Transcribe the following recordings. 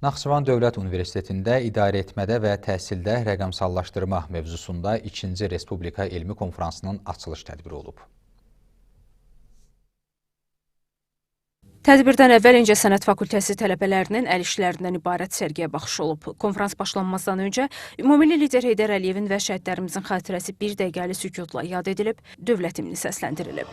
Naxçıvan Dövlət Universitetində idarəetmədə və təhsildə rəqəmsallaşdırma mövzusunda 2-ci Respublika Elmi Konfransının açılış tədbiri olub. Tədbirdən əvvəl İncəsənət Fakültəsi tələbələrinin əl işlərindən ibarət sərgiyə baxış olub. Konfrans başlanmazdan öncə ümummilli lider Heydər Əliyevin və şəhidlərimizin xatirəsi bir dəqiqəli sükutla yad edilib, dövlət himni səsləndirilib.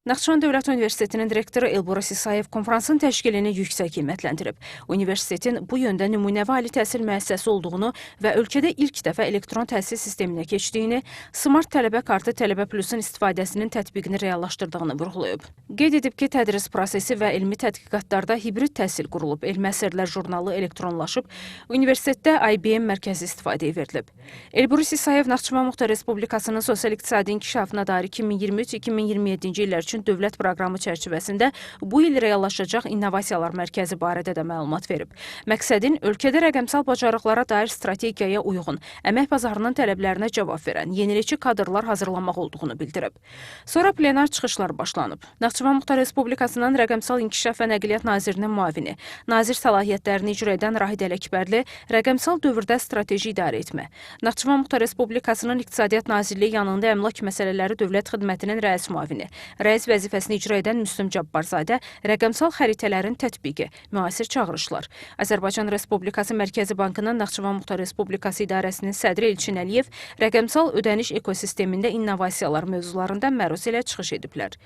Naxçıvan Dövlət Universitetinin direktoru Elbrus İsayev konfransın təşkilini yüksək qiymətləndirib. Universitetin bu yöndə nümunəvi ali təhsil müəssisəsi olduğunu və ölkədə ilk dəfə elektron təhsil sisteminə keçdiyini, Smart Tələbə Kartı Tələbə Plusun istifadəsinin tətbiqini reallaşdırdığını vurğulayıb. Qeyd edib ki, tədris prosesi və elmi tədqiqatlarda hibrid təhsil qurulub, elmi əsərlər jurnalı elektronlaşıb, universitetdə IBM mərkəzi istifadəyə verilib. Elbrus İsayev Naxçıvan Muxtar Respublikasının sosial-iqtisadi inkişafına dair 2023-2027-ci illər üçün dövlət proqramı çərçivəsində bu il reallaşacaq innovasiyalar mərkəzi barədə də məlumat verib. Məqsədin ölkədə rəqəmsal bacarıqlara dair strategiyaya uyğun, əmək bazarının tələblərinə cavab verən yenilikçi kadrlar hazırlamaq olduğunu bildirib. Sonra plenar çıxışlar başlanıb. Naxçıvan Muxtar Respublikasının Rəqəmsal İnkişaf və Nəqliyyat Nazirinin müavini, nazir səlahiyyətlərini icra edən Rahid Ələkbərli, rəqəmsal dövrdə strateji idarə etmə, Naxçıvan Muxtar Respublikasının İqtisadiyyat Nazirliyi yanında Əmlak Məsələləri Dövlət Xidmətinin rəis müavini, rəis vəzifəsini icra edən Müslüm Cabbarzadə, rəqəmsal xəritələrin tətbiqi, müasir çağırışlar, Azərbaycan Respublikası Mərkəzi Bankının Naxçıvan Muxtar Respublikası İdarəsinin sədri Elçin Əliyev rəqəmsal ödəniş ekosistemində innovasiyalar mövzularında məruz ilə çıxış ediblər.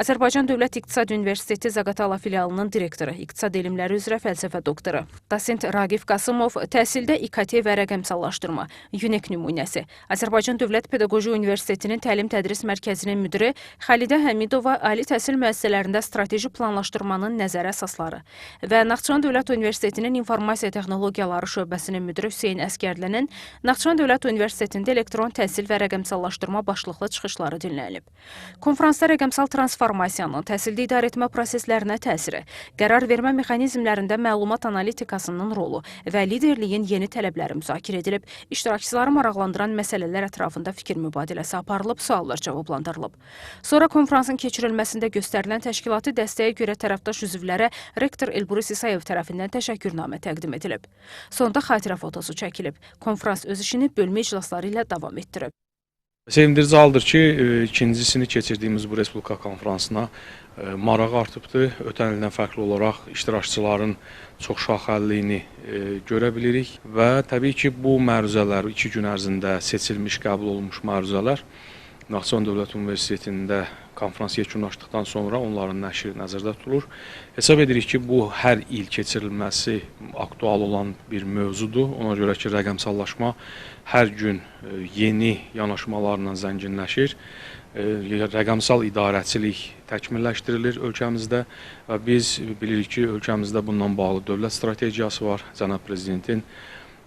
Azərbaycan Dövlət İqtisad Universiteti Zaqatala filialının direktoru, İqtisad elmləri üzrə fəlsəfə doktoru, dosent Raqif Qasımov, təhsildə İKT və rəqəmsallaşdırma, UNEC nümunəsi, Azərbaycan Dövlət Pedaqoji Universitetinin Təlim-Tədris Mərkəzinin müdiri Xalidə Həmidova ali təhsil müəssisələrində strateji planlaşdırmanın nəzərə əsasları və Naxçıvan Dövlət Universitetinin İnformasiya Texnologiyaları şöbəsinin müdiri Hüseyn Əskərlinin Naxçıvan Dövlət Universitetində elektron təhsil və rəqəmsallaşdırma başlıqlı çıxışları dinlənilib. Konfransda rəqəmsal transformasiyanın təhsildə idarəetmə proseslərinə təsiri, qərar vermə mexanizmlərində məlumat analitikasının rolu və liderliyin yeni tələbləri müzakirə edilib, iştirakçıları maraqlandıran məsələlər ətrafında fikir mübadiləsi aparılıb, suallar cavablandırılıb. Sonra konfransın keçirilməsində göstərilən təşkilati dəstəyə görə tərəfdaş üzvlərə rektor Elbrus İsayev tərəfindən təşəkkürnamə təqdim edilib. Sonda xatirə fotosu çəkilib. Konfrans öz işini bölmə iclasları ilə davam etdirib. Sevindirici haldır ki, ikincisini keçirdiyimiz bu Respublika konfransına marağı artıbdır. Ötən ildən fərqli olaraq iştirakçıların çox şaxəlliyini görə bilirik və təbii ki, bu məruzələr 2 gün ərzində seçilmiş, qəbul olunmuş məruzələr Naxçıvan Dövlət Universitetində konfrans yekunlaşdıqdan sonra onların nəşri nəzərdə tutulur. Hesab edirik ki, bu hər il keçirilməsi aktual olan bir mövzudur. Ona görə ki, rəqəmsallaşma hər gün yeni yanaşmalarla zənginləşir. Rəqəmsal idarəçilik təkmilləşdirilir ölkəmizdə və biz bilirik ki, ölkəmizdə bundan bağlı dövlət strategiyası var. Cənab Prezidentin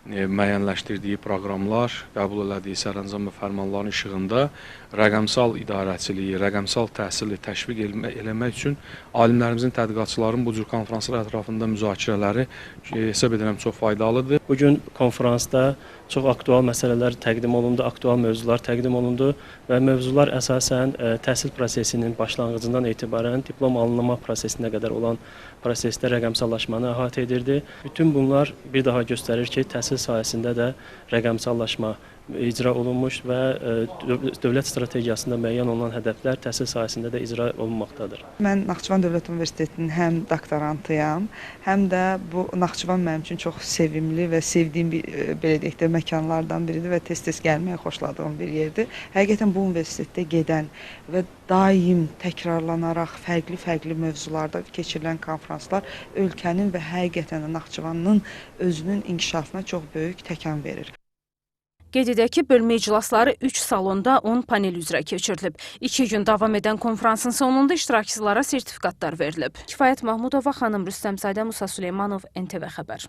müəyyənləşdirdiyi proqramlar, qəbul elədiyi sərəncam və fərmanların işığında rəqəmsal idarəçiliyi, rəqəmsal təhsili təşviq eləmək üçün alimlərimizin, tədqiqatçıların bu cür konferanslar ətrafında müzakirələri hesab edirəm çox faydalıdır. Bugün konferansda çox aktual məsələlər təqdim olundu, aktual mövzular təqdim olundu və mövzular əsasən təhsil prosesinin başlanğıcından etibarən diplom alınma prosesinə qədər olan prosesdə rəqəmsallaşmanı əhatə edirdi. Bütün bunlar bir daha göstərir ki, təhsil sahəsində də rəqəmsallaşma icra olunmuş və dövlət strategiyasında müəyyən olunan hədəflər təhsil sahəsində də icra olunmaqdadır. Mən Naxçıvan Dövlət Universitetinin həm doktorantıyam, həm də bu Naxçıvan mənim üçün çox sevimli və sevdiyim belə deyək də məkanlardan biridir və tez-tez gəlməyə xoşladığım bir yerdir. Həqiqətən bu universitetdə gedən və daim təkrarlanaraq fərqli mövzularda keçirilən konfranslar ölkənin və həqiqətən də Naxçıvanın özünün inkişafına çox böyük təkan verir. Qeyd edək ki, bölmə iclasları 3 salonda 10 panel üzrə keçirilib. 2 gün davam edən konfransın sonunda iştirakçılara sertifikatlar verilib. Kifayət Mahmudova, xanım Rüstəmzadə, Musa Süleymanov, NTV Xəbər.